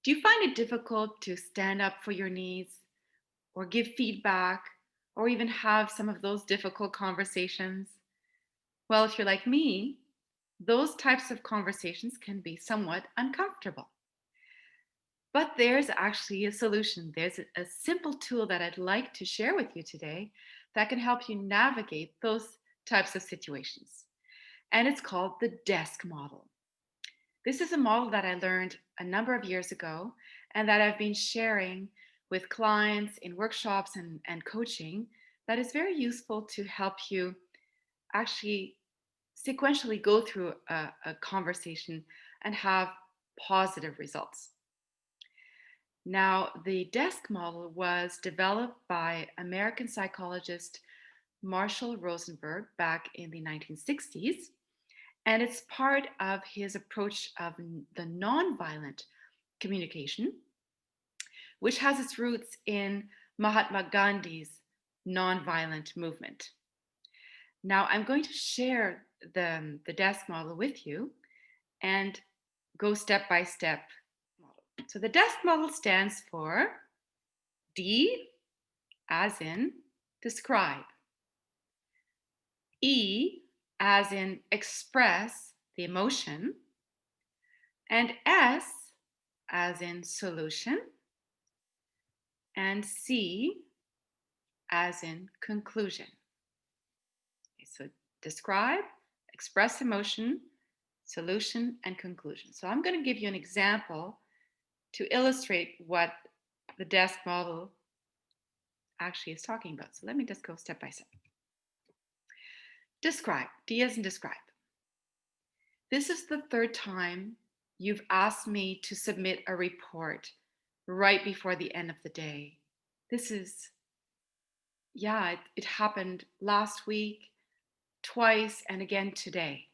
Do you find it difficult to stand up for your needs or give feedback or even have some of those difficult conversations? Well, if you're like me, those types of conversations can be somewhat uncomfortable. But there's actually a solution. There's a simple tool that I'd like to share with you today that can help you navigate those types of situations. And it's called the DESC model. This is a model that I learned a number of years ago and that I've been sharing with clients in workshops and coaching that is very useful to help you actually sequentially go through a conversation and have positive results. Now, the DESC model was developed by American psychologist Marshall Rosenberg back in the 1960s, and it's part of his approach of the nonviolent communication, which has its roots in Mahatma Gandhi's nonviolent movement. Now, I'm going to share the DESC model with you and go step by step model. So the DESC model stands for D as in describe, E as in express the emotion, and S as in solution, and C as in conclusion. Okay, so describe, express emotion, solution, and conclusion. So I'm going to give you an example to illustrate what the DESC model actually is talking about. So let me just go step by step. Describe, D as in describe. This is the third time you've asked me to submit a report right before the end of the day. This is, yeah, it happened last week, twice, and again today.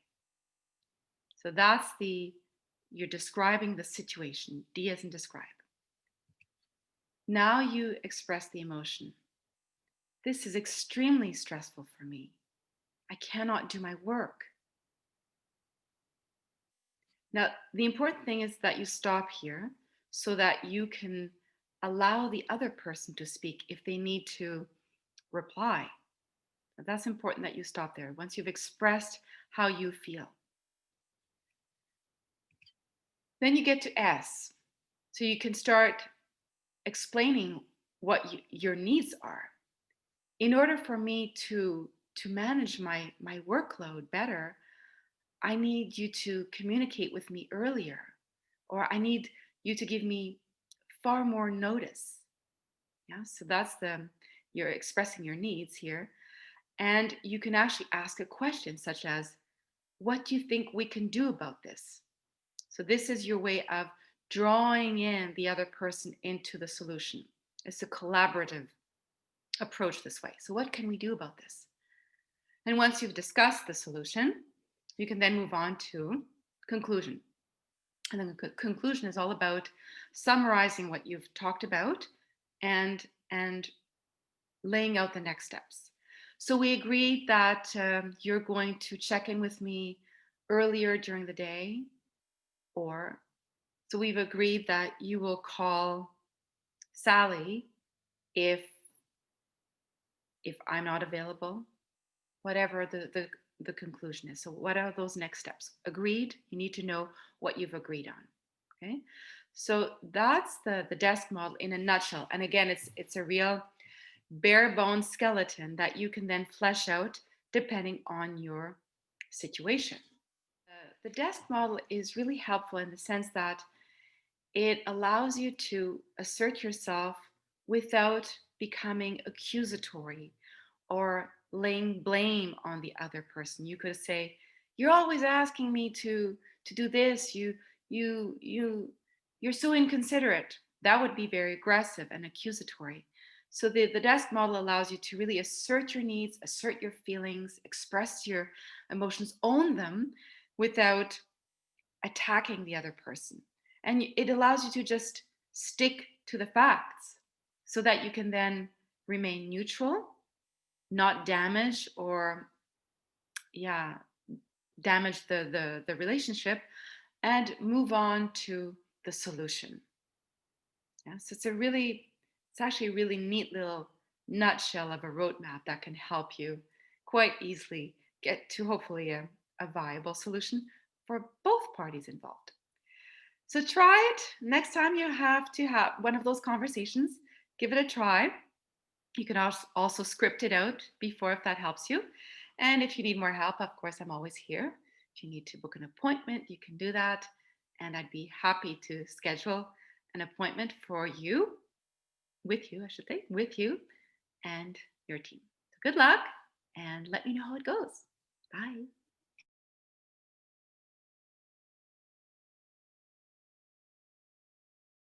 So you're describing the situation, D as in describe. Now you express the emotion. This is extremely stressful for me. I cannot do my work. Now, the important thing is that you stop here so that you can allow the other person to speak if they need to reply. That's important that you stop there once you've expressed how you feel. Then you get to S. So you can start explaining what your needs are. In order for me to manage my workload better, I need you to communicate with me earlier, or I need you to give me far more notice. Yeah, so you're expressing your needs here. And you can actually ask a question such as, what do you think we can do about this? So this is your way of drawing in the other person into the solution. It's a collaborative approach this way. So what can we do about this? And once you've discussed the solution, you can then move on to conclusion. And then the conclusion is all about summarizing what you've talked about and laying out the next steps. So we agreed that you're going to check in with me earlier during the day, or so we've agreed that you will call Sally if I'm not available, whatever the conclusion is. So what are those next steps? Agreed. You need to know what you've agreed on. Okay. So that's the DESC model in a nutshell. And again, it's a real bare bones skeleton that you can then flesh out depending on your situation. The DESC model is really helpful in the sense that it allows you to assert yourself without becoming accusatory or laying blame on the other person. You could say, "You're always asking me to do this. You're so inconsiderate." That would be very aggressive and accusatory. So the DESC model allows you to really assert your needs, assert your feelings, express your emotions, own them without attacking the other person. And it allows you to just stick to the facts so that you can then remain neutral, not damage or, yeah, damage the relationship, and move on to the solution. Yeah, so it's actually a really neat little nutshell of a roadmap that can help you quite easily get to hopefully a viable solution for both parties involved. So try it next time you have to have one of those conversations. Give it a try. You can also script it out before if that helps you. And if you need more help, of course, I'm always here. If you need to book an appointment, you can do that. And I'd be happy to schedule an appointment for you, with you, I should say, with you and your team. So good luck and let me know how it goes. Bye.